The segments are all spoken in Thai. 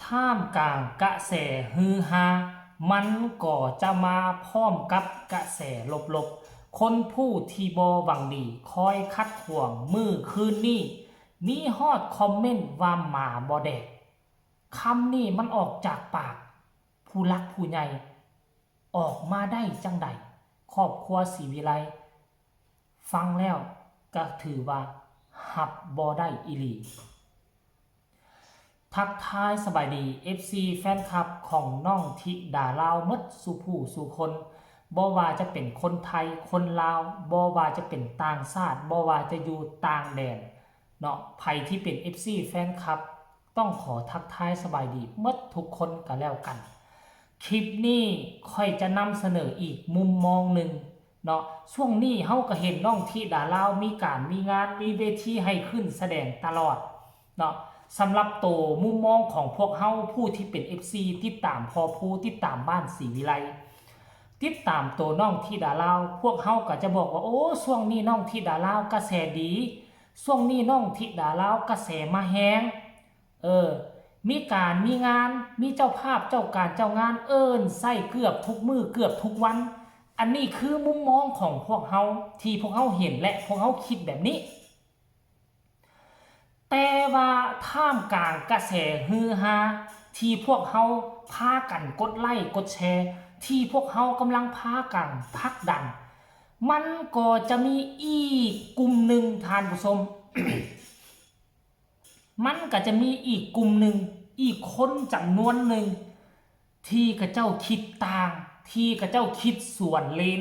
ท่ามกลางกระแสฮือฮามันก็จะมาพร้อมกับกระแสลบๆคนผู้ที่บ่หวังดีคอยคัดห่วงมือคืนนี้มีฮอดคอมเมนต์ว่าหมาบ่แดกคำนี้มันออกจากปากผู้รักผู้ใหญ่ออกมาได้จังใดครอบครัวศรีวิไลฟังแล้วก็ถือว่าหับบ่ได้อีหลีทักทายสบายดี FC แฟนคลับของน้องธิดาลาวมดสู่ผู้สู่คนบ่ว่าจะเป็นคนไทยคนลาวบ่ว่าจะเป็นต่างชาติบ่ว่าจะอยู่ต่างแดนเนาะไผที่เป็น FC แฟนคลับต้องขอทักทายสบายดีมดทุกคนกันแล้วกันคลิปนี้ค่อยจะนำเสนออีกมุมมองหนึ่งเนาะช่วงนี้เฮาก็เห็นน้องธิดาลาวมีการมีงานมีเวทีให้ขึ้นแสดงตลอดเนาะสำหรับโตมุมมองของพวกเฮาผู้ที่เป็น FC ติดตามพอผู้ติดตามบ้านศรีวิไลติดตามโตน้องธิดาลาวพวกเฮาก็จะบอกว่าโอ้ช่วงนี้น้องธิดาลาวกระแสดีช่วงนี้น้องธิดาลาวกระแสมาแฮงมีการมีงานมีเจ้าภาพเจ้าการเจ้างานใส่เกือบทุกมื้อเกือบทุกวันอันนี้คือมุมมองของพวกเฮาที่พวกเฮาเห็นและพวกเฮาคิดแบบนี้แต่ว่าท่ามกลางกระแสฮือฮาที่พวกเฮาพากันกดไลค์กดแชร์ที่พวกเฮากำลังพากันผลักดันมันก็จะมีอีกกลุ่มหนึ่งท่านผู้ชม มันก็จะมีอีกกลุ่มหนึ่งอีกคนจำนวนหนึ่งที่กระเจ้าคิดต่างที่กระเจ้าคิดส่วนเลน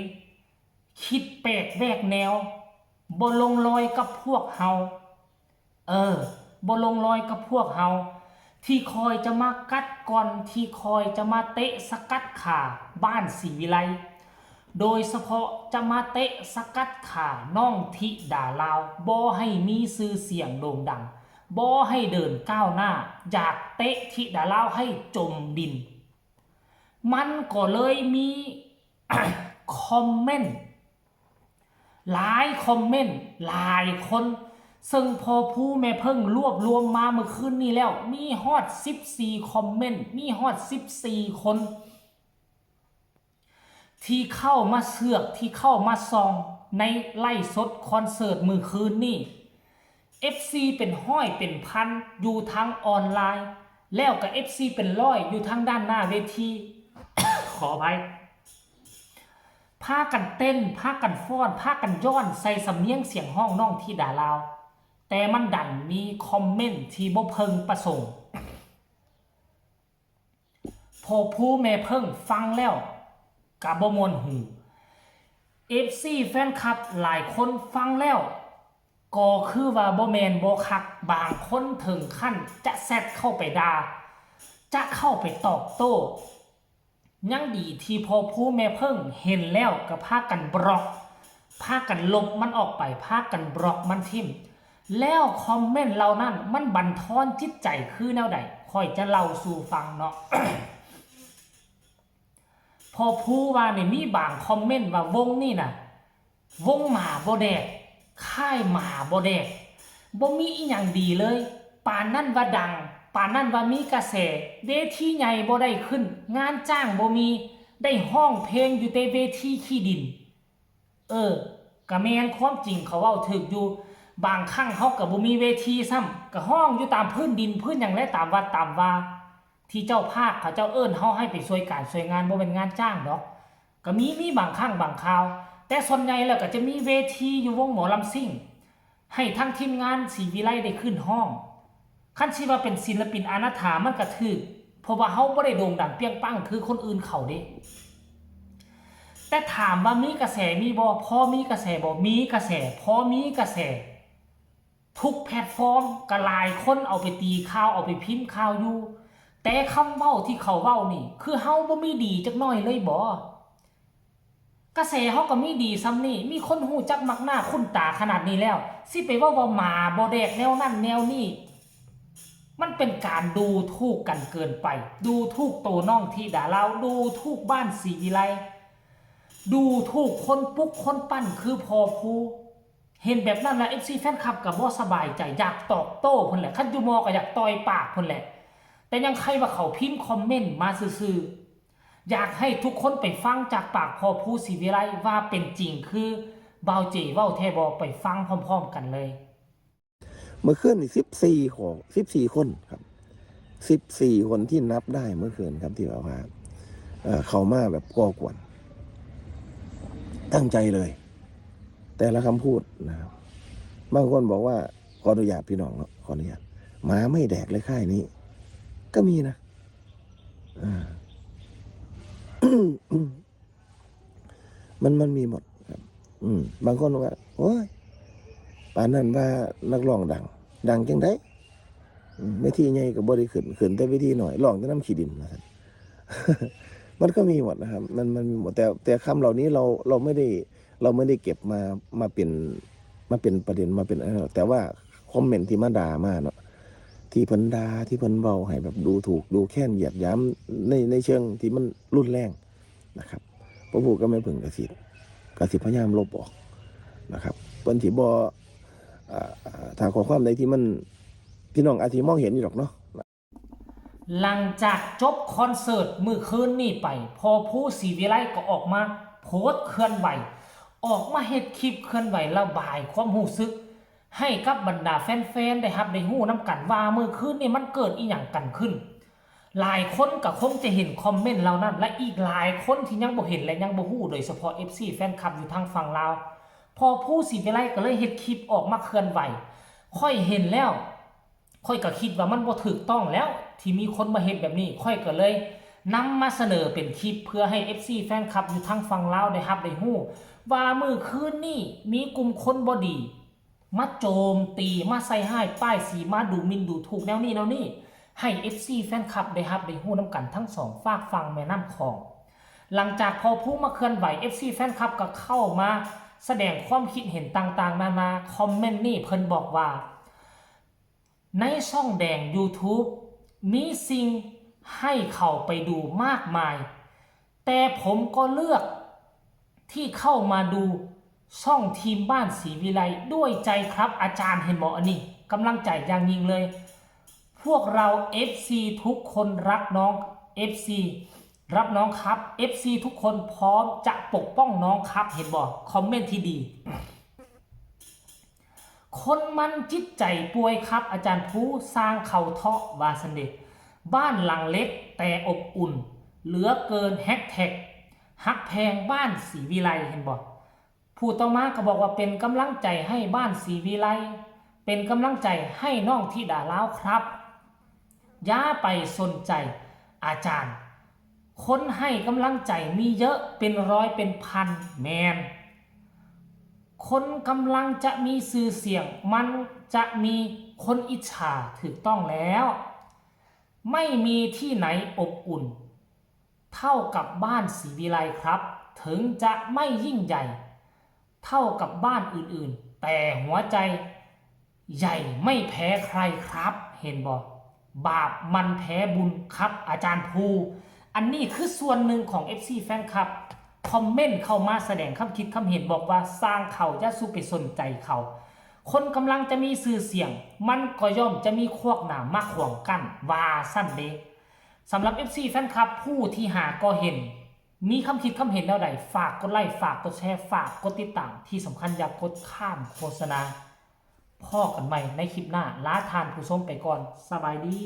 คิดแปลกแวกแนวบ่ลงรอยกับพวกเฮาบ่ลงรอยกับพวกเฮาที่คอยจะมากัดก่อนที่คอยจะมาเตะสกัดขาบ้านศรีวิไลโดยเฉพาะจะมาเตะสกัดขาน้องธิดาลาวบ่ให้มีชื่อเสียงโด่งดังบ่ให้เดินก้าวหน้าอยากเตะธิดาลาวให้จมดินมันก็เลยมี คอมเมนต์หลายคอมเมนต์หลายคนซึ่งพอผู้แม่เพิ่งรวบรวมมาเมื่อคืนนี้แล้วมีฮอด14คอมเมนต์มีฮอด14คนที่เข้ามาเสือกที่เข้ามาซองในไล่สดคอนเสิร์ตมื้อคืนนี้ FC เป็นห้อยเป็นพันอยู่ทางออนไลน์แล้วกับ FC เป็นร้อยอยู่ทางด้านหน้าเวที ขออภัยพากันเต้นพากันฟ้อนพากันย้อนใส่สำเนียงเสียงห้องน้องธิดาลาวแต่มันดันมีคอมเมนต์ที่บ่เพิ่งประสงค์พอผู้แม่เพิ่งฟังแล้วกะบ่มวนหู FC แฟนคลับหลายคนฟังแล้วก็คือว่าบ่แม่นบ่คักบางคนถึงขั้นจะแซดเข้าไปด่าจะเข้าไปตอบโต้ยังดีที่พอผู้แม่เพิ่งเห็นแล้วก็พากันบล็อกพากันลบมันออกไปพากันบล็อกมันทิ่มแล้วคอมเมนต์เหล่านั้นมันบั่นทอนจิตใจคือแนวใดค่อยจะเล่าสู่ฟังเนาะ พอผู้ว่านี่มีบางคอมเมนต์ว่าวงนี่น่ะวงหมาบ่แดกค่ายหมาบ่แดกบ่มีอีหยังดีเลยป่านนั่นว่าดังป่านนั่นว่ามีกระแสเวทีใหญ่บ่ได้ขึ้นงานจ้างบ่มีได้ห้องเพลงอยู่แต่เวทีขี้ดินก็แม่นความจริงเขาเว้าถึกอยู่บางครั้งเฮาก็บ่มีเวทีซ้ำก็ห้องอยู่ตามพื้นดินพื้นหยังและตามวัดตามว่าที่เจ้าภาคเขาเจ้าเอิ้นเฮาให้ไปช่วยการช่วยงานบ่เป็นงานจ้างดอกก็มีบางครั้งบางคราวแต่ส่วนใหญ่แล้วก็จะมีเวทีอยู่วงหมอลำซิ่งให้ทั้งทีมงานศรีวิไลได้ขึ้นห้องคันสิว่าเป็นศิลปินอนาถามันก็ถูกเพราะว่าเฮาบ่ได้โด่งดังเปรี้ยงปังคือคนอื่นเขาเด้แต่ถามว่ามีกระแสมีบ่พอมีกระแสบ่มีกระแสพอมีกระแสทุกแพลตฟอร์มก็หลายคนเอาไปตีข่าวเอาไปพิมพ์ข่าวอยู่แต่คำเว้าที่เขาเว้านี่คือเฮาบ่มีดีจักหน่อยเลยบ่กระแสเฮาก็มีดีซ้ำนี่มีคนหูจักมักหน้าคุ้นตาขนาดนี้แล้วสิไปว่าหมาบ่แดกแนวนั้นแนวนี้มันเป็นการดูถูกกันเกินไปดูถูกโตน้องธิดาลาวดูถูกบ้านศรีวิไลดูถูกคนปุ๊กคนปั้นคือพอผู้เห็นแบบนั้นแล้ว FC แฟนคลับก็บ่สบายใจอยากตอบโต้เพิ่นแหละคันอยู่มอก็อยากต่อยปากเพิ่นแหละ แต่ยังใครว่าเขาพิมพ์คอมเมนต์มาซื่อๆอยากให้ทุกคนไปฟังจากปากพ่อผู้ศรีวิไลว่าเป็นจริงคือบ่าวเจเว้าแท้บ่ไปฟังพร้อมๆกันเลยเมื่อคืนนี่14คนครับ14คนที่นับได้เมื่อคืนครับที่แบบว่าเขามาแบบก่อกวนตั้งใจเลยแต่ละคำพูดนะครับบางคนบอกว่าขออนุญาตพี่น้องขออนุญาตหมาไม่แดกเลยค่ายนี้ก็มีนะมันมีหมดครับบางคนว่าโอ้ยป่านนั้นว่านักร้องดังจังได้ไม่ที่ใหญ่กับบริขึ้นแต่วิธีหน่อยร้องแต่น้ำขี้ดินนะครับมันก็มีหมดนะครับมันมีหมดแต่คำเหล่านี้เราไม่ได้เก็บมาเป็นประเด็นมาเป็นอะไรแต่ว่าคอมเมนต์ที่มาด่ามาเนาะที่เพิ่นด่าที่เพิ่นเบาให้แบบดูถูกดูแค้นเหยียดหยามในเชิงที่มันรุนแรงนะครับพระผู้ก็ไม่พึงกระสิพยายามลบออกนะครับเพิ่นที่บ่ถ้าข้อความใดที่มันพี่น้องอาจสิมองเห็นอยู่หรอกเนาะหลังจากจบคอนเสิร์ตมื้อคืนนี้ไปพอผู้ศรีวิไลก็ออกมาโพสต์เคลื่อนไหวออกมาเฮ็ดคลิปเคลื่อนไหวระบายความรู้สึกให้กับบรรดาแฟนๆได้รับได้ฮู้นำกันว่ามื้อคืนนี้มันเกิดอีหยังกันขึ้นหลายคนก็คงจะเห็นคอมเมนต์เหล่านั้นและอีกหลายคนที่ยังบ่เห็นและยังบ่ฮู้โดยเฉพาะ FC แฟนคลับอยู่ทางฝั่งลาวพอผู้ศรีวิไลก็เลยเฮ็ดคลิปออกมาเคลื่อนไหวค่อยเห็นแล้วค่อยก็คิดว่ามันบ่ถูกต้องแล้วที่มีคนมาเฮ็ดแบบนี้ค่อยก็เลยนำมาเสนอเป็นคลิปเพื่อให้ FC แฟนคลับอยู่ทางฝั่งลาวได้รับได้ฮู้ว่ามื้อคืนนี้มีกลุ่มคนบ่ดีมาโจมตีมาใส่ร้ายป้ายสีมาดูหมิ่นดูถูกแนวนี้ให้ FC แฟนคลับได้รับได้ฮู้นำกันทั้งสองฝากฝั่งแม่น้ำคลองหลังจากพอผู้มาเคลื่อนไหว FC แฟนคลับก็เข้ามาแสดงความคิดเห็นต่างๆนานาคอมเมนต์นี่เพิ่นบอกว่าในช่องแดง YouTube มีสิ่งให้เข้าไปดูมากมายแต่ผมก็เลือกที่เข้ามาดูช่องทีมบ้านศรีวิไลด้วยใจครับอาจารย์เห็นหมออันนี้กำลังใจอย่างยิ่งเลยพวกเรา FC ทุกคนรักน้อง FC รับน้องครับ FC ทุกคนพร้อมจะปกป้องน้องครับเห็นบอกคอมเมนต์ที่ดีคนมันจิตใจป่วยครับอาจารย์ผู้สร้างเขาเทาะวาสันเดบ้านหลังเล็กแต่อบอุ่นเหลือเกินแฮชแท็กฮักแพงบ้านศรีวิไลเห็นบอกผู้ต่อมาก็บอกว่าเป็นกำลังใจให้บ้านศรีวิไลเป็นกำลังใจให้น้องที่ด่าล้าวครับอย่าไปสนใจอาจารย์คนให้กำลังใจมีเยอะเป็นร้อยเป็นพันแมนคนกำลังจะมีชื่อเสียงมันจะมีคนอิจฉาถูกต้องแล้วไม่มีที่ไหนอบอุ่นเท่ากับบ้านศรีวิไลครับถึงจะไม่ยิ่งใหญ่เท่ากับบ้านอื่นๆแต่หัวใจใหญ่ไม่แพ้ใครครับเห็นบอกบาปมันแพ้บุญครับอาจารย์ภูอันนี้คือส่วนหนึ่งของ FC แฟนคลับคอมเมนต์เข้ามาแสดงความคิดความเห็นบอกว่าสร้างเขาจะสู้ไปสนใจเขาคนกำลังจะมีสื่อเสียงมันก็ย่อมจะมีขวากหนามมาขวางกั้นว่าสั้นเด็กสำหรับ FC แฟนคลับผู้ที่หาก็เห็นมีคำคิดคำเห็นแล้วใดฝากกดไลค์ฝากกดแชร์ฝากกดติดตามที่สำคัญอย่ากดข้ามโฆษณาพ่อกันใหม่ในคลิปหน้าลาทานผู้ชมไปก่อนสบายดี